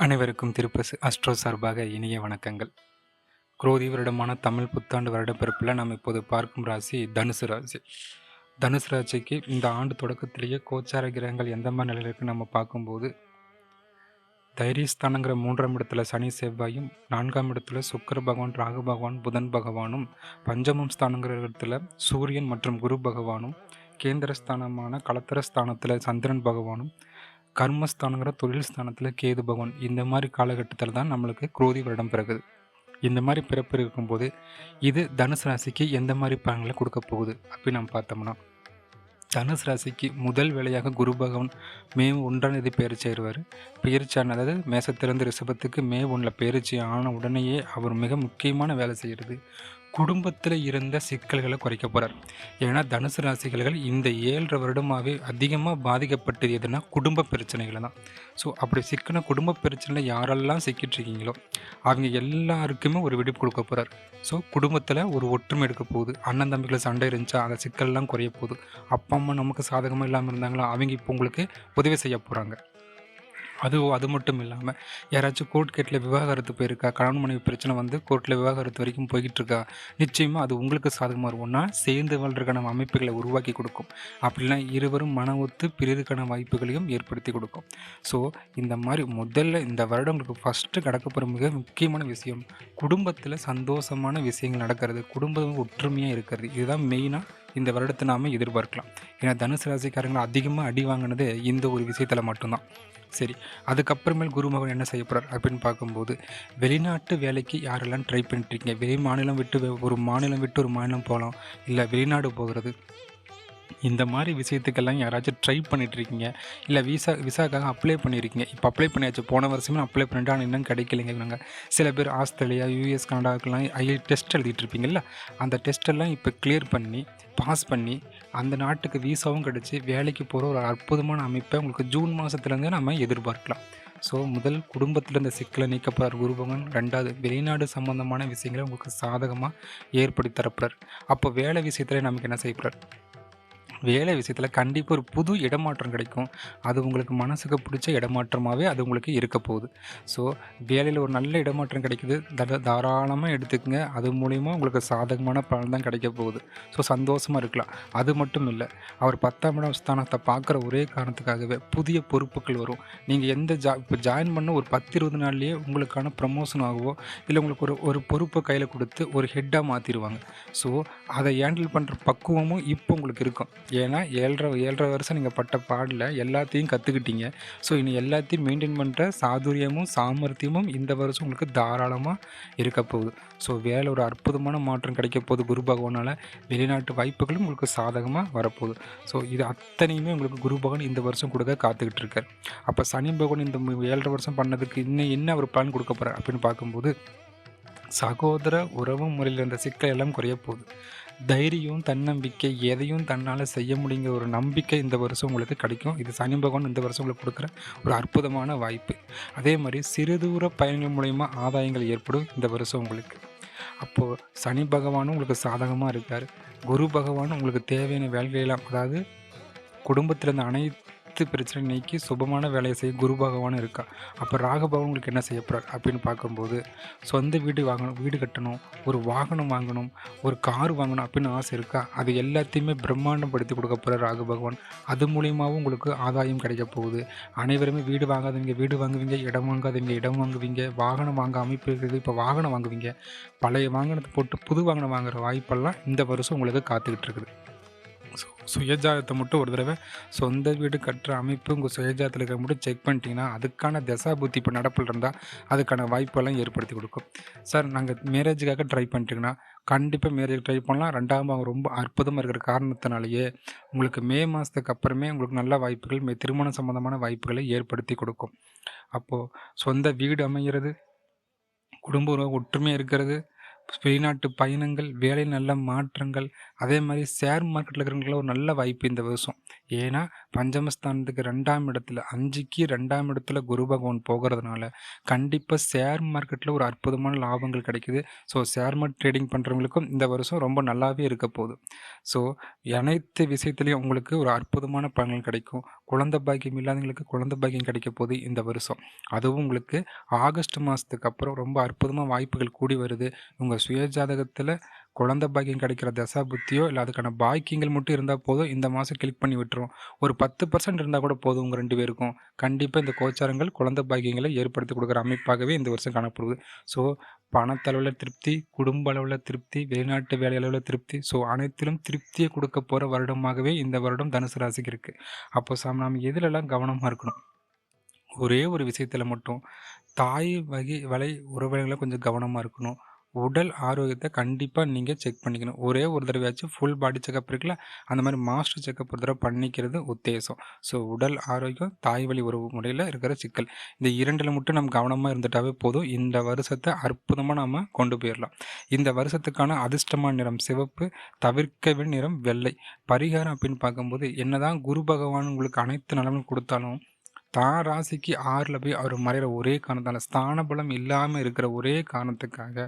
அனைவருக்கும் திருப்பசு அஸ்ட்ரோ சார்பாக இனிய வணக்கங்கள். குரோதி வருடமான தமிழ் புத்தாண்டு வருடப்பிறப்பில் நாம் இப்போது பார்க்கும் ராசி தனுசு ராசி. தனுசு ராசிக்கு இந்த ஆண்டு தொடக்கத்திலேயே கோச்சார கிரகங்கள் எந்த மாதிரி நிலையில் இருக்குன்னு நம்ம பார்க்கும்போது, தைரியஸ்தானங்கிற 3ஆம் இடத்துல சனி செவ்வாயும், 4ஆம் இடத்துல சுக்கிர பகவான், ராகு பகவான், புதன் பகவானும், பஞ்சமம் ஸ்தானங்கிற இடத்துல சூரியன் மற்றும் குரு பகவானும், கேந்திரஸ்தானமான கலத்திரஸ்தானத்தில் சந்திரன் பகவானும், கர்மஸ்தானங்கிற தொழில் ஸ்தானத்தில் கேது பகவான். இந்த மாதிரி காலகட்டத்தில் தான் நம்மளுக்கு குரோதி வருடம் பிறகுது. இந்த மாதிரி பிறப்பு இருக்கும்போது இது தனுசு ராசிக்கு எந்த மாதிரி பலன்களை கொடுக்க போகுது அப்படின்னு நம்ம பார்த்தோம்னா, தனுசு ராசிக்கு முதல் வேலையாக குரு பகவான் மே 1ஆம் தேதி பயிற்சி ஆயிடுவார். பயிற்சியான அதாவது மேசத்திலிருந்து ரிஷபத்துக்கு மே 1 பயிற்சி ஆன உடனேயே அவர் மிக முக்கியமான வேலை செய்கிறது, குடும்பத்தில் இருந்த சிக்கல்களை குறைக்க போகிறார். ஏன்னா தனுசு ராசிகள் இந்த 7.5 வருடமாகவே அதிகமாக பாதிக்கப்பட்டது எதுனா குடும்ப பிரச்சனைகளை தான். ஸோ அப்படி சிக்கின குடும்ப பிரச்சனையில் யாரெல்லாம் சிக்கிட்டு இருக்கீங்களோ அவங்க எல்லாருக்குமே ஒரு விடுப்பு கொடுக்க போகிறார். ஸோ குடும்பத்தில் ஒரு ஒற்றுமை எடுக்க போகுது. அண்ணன் தம்பிகளை சண்டை இருந்துச்சா அந்த சிக்கல்லாம் குறைய போகுது. அப்பா அம்மா நமக்கு சாதகமாக இல்லாமல் இருந்தாங்களோ அவங்க இப்போ உங்களுக்கு உதவி செய்ய போகிறாங்க. அது மட்டும் இல்லாமல் யாராச்சும் கோர்ட் கேட்டில் விவாகரத்து போயிருக்கா, கணவன் மனைவி பிரச்சனை வந்து கோர்ட்டில் விவாகரத்து வரைக்கும் போய்கிட்டு இருக்கா, நிச்சயமாக அது உங்களுக்கு சாதகமாக இருக்கும்னா சேர்ந்து வாழ்றதுக்கான அமைப்புகளை உருவாக்கி கொடுக்கும். அப்படின்னா இருவரும் மன ஒத்து பிறருக்கான வாய்ப்புகளையும் ஏற்படுத்தி கொடுக்கும். ஸோ இந்த மாதிரி முதல்ல இந்த வருடம் உங்களுக்கு ஃபஸ்ட்டு நடக்கப்போகிற மிக முக்கியமான விஷயம் குடும்பத்தில் சந்தோஷமான விஷயங்கள் நடக்கிறது, குடும்பம் ஒற்றுமையாக இருக்கிறது. இதுதான் மெயினாக இந்த வருடத்தை நாம் எதிர்பார்க்கலாம். ஏன்னா தனுசு ராசிக்காரங்களை அதிகமாக அடி வாங்கினது இந்த ஒரு விஷயத்தில் மட்டும்தான். சரி, அதுக்கப்புறமேல் குரு பகவான் என்ன செய்ய போகிறார் அப்படின்னு பார்க்கும்போது, வெளிநாட்டு வேலைக்கு யாரெல்லாம் ட்ரை பண்ணிட்டுருக்கீங்க, வெளி மாநிலம் விட்டு ஒரு மாநிலம் விட்டு ஒரு மாநிலம் போகலாம், இல்லை வெளிநாடு போகிறது, இந்த மாதிரி விஷயத்துக்கெல்லாம் யாராச்சும் ட்ரை பண்ணிட்டுருக்கீங்க, இல்லை விசாக்காக அப்ளை பண்ணியிருக்கீங்க. இப்போ அப்ளை பண்ணியாச்சு, போன வருஷமே அப்ளை பண்ணிட்டு ஆனால் இன்னும் கிடைக்கலைங்க. இவங்க சில பேர் ஆஸ்திரேலியா, யூஎஸ், கனடாவுக்கெல்லாம் டெஸ்ட் எழுதிட்டு இருப்பீங்கள்ல, அந்த டெஸ்ட்டெல்லாம் இப்போ கிளியர் பண்ணி பாஸ் பண்ணி அந்த நாட்டுக்கு வீசாவும் கிடச்சி வேலைக்கு போகிற ஒரு அற்புதமான அமைப்பை உங்களுக்கு ஜூன் மாதத்துலேருந்து நம்ம எதிர்பார்க்கலாம். ஸோ முதல் குடும்பத்தில் இந்த சிக்கலை நீக்க போகிறார் குரு பகவான். 2வது வெளிநாடு சம்பந்தமான விஷயங்களை உங்களுக்கு சாதகமாக ஏற்படுத்தி தரப்படுறார். அப்போ வேலை விஷயத்தில் நமக்கு என்ன செய்யப்படுறார், வேலை விஷயத்தில் கண்டிப்பாக ஒரு புது இடமாற்றம் கிடைக்கும். அது உங்களுக்கு மனசுக்கு பிடிச்ச இடமாற்றமாகவே அது உங்களுக்கு இருக்க போகுது. ஸோ வேலையில் ஒரு நல்ல இடமாற்றம் கிடைக்குது, தாராளமாக எடுத்துக்கங்க. அது மூலிமா உங்களுக்கு சாதகமான பலன் தான் கிடைக்க போகுது. ஸோ சந்தோஷமாக இருக்கலாம். அது மட்டும் இல்லை, அவர் 10ஆம் இடம் ஸ்தானத்தை பார்க்குற ஒரே காரணத்துக்காகவே புதிய பொறுப்புகள் வரும். நீங்கள் எந்த இப்போ ஜாயின் பண்ண ஒரு 10-20 நாள்லேயே உங்களுக்கான ப்ரமோஷன் ஆகவோ, இல்லை உங்களுக்கு ஒரு பொறுப்பை கையில் கொடுத்து ஒரு ஹெட்டாக மாற்றிடுவாங்க. ஸோ அதை ஹேண்டில் பண்ணுற பக்குவமும் இப்போ உங்களுக்கு இருக்கும். ஏன்னா 7.5 வருஷம் நீங்கள் பட்ட பாடில் எல்லாத்தையும் கற்றுக்கிட்டீங்க. ஸோ இனி எல்லாத்தையும் மெயின்டைன் பண்ணுற சாதுரியமும் சாமர்த்தியமும் இந்த வருஷம் உங்களுக்கு தாராளமாக இருக்க போகுது. ஸோ வேலை ஒரு அற்புதமான மாற்றம் கிடைக்க போகுது குரு பகவானால். வெளிநாட்டு வாய்ப்புகளும் உங்களுக்கு சாதகமாக வரப்போகுது. ஸோ இது அத்தனையுமே உங்களுக்கு குரு பகவான் இந்த வருஷம் கொடுக்க காத்துக்கிட்டு இருக்கார். அப்போ சனி பகவான் இந்த 7.5 வருஷம் பண்ணதுக்கு இன்னும் என்ன அவர் பலன் கொடுக்க போகிறார் அப்படின்னு பார்க்கும்போது, சகோதர உறவு முறையில் இருந்த சிக்கல் எல்லாம் குறைய போகுது. தைரியம், தன்னம்பிக்கை, எதையும் தன்னால் செய்ய முடியுங்கிற ஒரு நம்பிக்கை இந்த வருஷம் உங்களுக்கு கிடைக்கும். இது சனி பகவான் இந்த வருஷம் உங்களுக்கு கொடுக்குற ஒரு அற்புதமான வாய்ப்பு. அதே மாதிரி சிறு தூர பயணங்கள் மூலயமா ஆதாயங்கள் ஏற்படும் இந்த வருஷம் உங்களுக்கு. அப்போது சனி பகவானும் உங்களுக்கு சாதகமாக இருக்கார். குரு பகவானும் உங்களுக்கு தேவையான வேலையெல்லாம், அதாவது குடும்பத்தில் இருந்த அனைத்து பிரச்சனை நீக்கி சுபமான வேலையை செய்ய குரு பகவானும் இருக்கா. அப்போ ராகு பகவான் உங்களுக்கு என்ன செய்ய போகிறார் அப்படின்னு பார்க்கும்போது, சொந்த வீடு வாங்கணும், வீடு கட்டணும், ஒரு வாகனம் வாங்கணும், ஒரு கார் வாங்கணும் அப்படின்னு ஆசை இருக்கா, அது எல்லாத்தையுமே பிரம்மாண்டப்படுத்தி கொடுக்க போகிறார் ராகு பகவான். அது மூலியமாகவும் உங்களுக்கு ஆதாயம் கிடைக்க போகுது. அனைவருமே வீடு வாங்காதவங்க வீடு வாங்குவீங்க, இடம் வாங்காதவங்க இடம் வாங்குவீங்க, வாகனம் வாங்க அமைப்பு இருக்குது, இப்போ வாகனம் வாங்குவீங்க. பழைய வாகனத்தை போட்டு புது வாகனம் வாங்குகிற வாய்ப்பெல்லாம் இந்த வருஷம் உங்களுக்கு காத்துக்கிட்டு இருக்குது. சுயஜாதத்தை மட்டும் ஒரு தடவை சொந்த வீடு கட்டுற அமைப்பு உங்கள் சுயஜாதத்தில் இருக்கிற மட்டும் செக் பண்ணிட்டீங்கன்னா, அதுக்கான தசா புத்தி இப்போ நடப்பில் இருந்தால் அதுக்கான வாய்ப்பெல்லாம் ஏற்படுத்தி கொடுக்கும். சார் நாங்கள் மேரேஜுக்காக ட்ரை பண்ணிட்டீங்கன்னா கண்டிப்பாக மேரேஜ் ட்ரை பண்ணலாம். 2ஆம் பாகம் ரொம்ப அற்புதமாக இருக்கிற காரணத்தினாலேயே உங்களுக்கு மே மாதத்துக்கு அப்புறமே உங்களுக்கு நல்ல வாய்ப்புகள், திருமணம் சம்பந்தமான வாய்ப்புகளை ஏற்படுத்தி கொடுக்கும். அப்போது சொந்த வீடு அமைகிறது, குடும்ப உறவு ஒற்றுமையாக இருக்கிறது, வெளிநாட்டு பயணங்கள், வேலையில் நல்ல மாற்றங்கள், அதே மாரி ஷேர் மார்க்கெட்ல இருக்கிறவங்களுக்குலாம் ஒரு நல்ல வாய்ப்பு இந்த வருஷம். ஏன்னா, பஞ்சமஸ்தானத்துக்கு 2ஆம் இடத்துல 5க்கு 2ஆம் இடத்துல குரு பகவான் போகறதுனால, கண்டிப்பா ஷேர் மார்க்கெட்ல ஒரு அற்புதமான லாபங்கள் கிடைக்குது. ஸோ, ஷேர் மார்க்கெட் ட்ரேடிங் பண்றவங்களுக்கும் இந்த வருஷம் ரொம்ப நல்லாவே இருக்க போது. ஸோ, அனைத்து விஷயத்திலயும் உங்களுக்கு ஒரு அற்புதமான பலன்கள் கிடைக்கும். குழந்தை பாக்கியம் இல்லாதவங்களுக்கு குழந்தை பாக்கியம் கிடைக்க போது இந்த வருஷம். அதுவும் உங்களுக்கு ஆகஸ்ட் மாசத்துக்கு அப்புறம் ரொம்ப அற்புதமா வாய்ப்புகள் கூடி வருது. உங்க சுய ஜாதகத்துல குழந்தை பாக்கியம் கிடைக்கிற தசா புத்தியோ, இல்ல அதுக்கான பாக்கியங்கள் மட்டும் இருந்தா போதும், இந்த மாசம் கிளிக் பண்ணி விட்டுரும். ஒரு 10% இருந்தா கூட போதும் உங்க 2 பேருக்கும். கண்டிப்பா இந்த கோச்சாரங்கள் குழந்தை பாக்கியங்களை ஏற்படுத்தி குடுக்குற அமைப்பாகவே இந்த வருஷம் காணப்படுது. ஸோ, பணத்தளவுல திருப்தி, குடும்ப அளவுல திருப்தி, வெளிநாட்டு வேலை அளவுல திருப்தி, ஸோ அனைத்திலும் திருப்திய குடுக்க போற வருடமாகவே இந்த வருடம் தனுசு ராசிக்கு இருக்கு. அப்போ நாம எதுலலாம் கவனமா இருக்கணும்? ஒரே ஒரு விஷயத்துல மட்டும் தாய் வழி உறவினர்கள கொஞ்சம் கவனமா இருக்கணும். உடல் ஆரோக்கியத்த கண்டிப்பா நீங்க செக் பண்ணிக்கணும். ஒரே ஒரு தடவையாச்சும் ஃபுல் பாடி செக்கப் இருக்குல்ல, அந்த மாரி மாஸ்டர் செக்கப் ஒரு தடவ பண்ணிக்கிறது உத்தேசம். ஸோ உடல் ஆரோக்கியம், தாய் வழி உறவு முறையில இருக்கிற சிக்கல். இந்த 2ல மட்டும் நம்ம கவனமா இருந்துட்டாவே போதும். இந்த வருஷத்த அற்புதமா நாம கொண்டு போயிரலாம். இந்த வருஷத்துக்கான அதிர்ஷ்டமான நிறம் சிவப்பு, தவிர்க்க வேண்டிய நிறம் வெள்ளை. பரிகாரம் அப்படின்னு பார்க்கும்போது, என்னதான் குரு பகவான் உங்களுக்கு அனைத்து நலமும் குடுத்தாலும், தான் ராசிக்கு 6ல போய் அவர் மறையிற ஒரே காரணத்தால, ஸ்தான பலம் இல்லாம இருக்கிற ஒரே காரணத்துக்காக,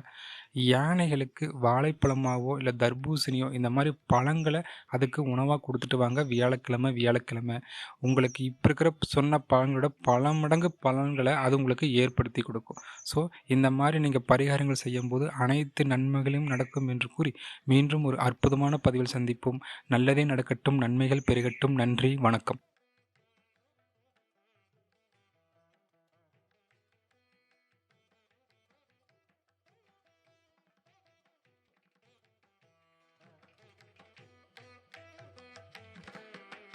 யானைகளுக்கு வாழைப்பழமாவோ, இல்ல தர்பூசணியோ இந்த மாரி பழங்கள அதுக்கு உணவா குடுத்துட்டு வாங்க வியாழக்கிழமை, வியாழக்கிழமை. உங்களுக்கு இப்ப இருக்கிற சொன்ன பலன்களோட பல மடங்கு பலன்கள அது உங்களுக்கு ஏற்படுத்தி கொடுக்கும். ஸோ, இந்த மாரி நீங்க பரிகாரங்கள் செய்யும்போது அனைத்து நன்மைகளும் நடக்கும் என்று கூறி, மீண்டும் ஒரு அற்புதமான பதிவில் சந்திப்போம். நல்லதே நடக்கட்டும், நன்மைகள் பெருகட்டும். நன்றி, வணக்கம்.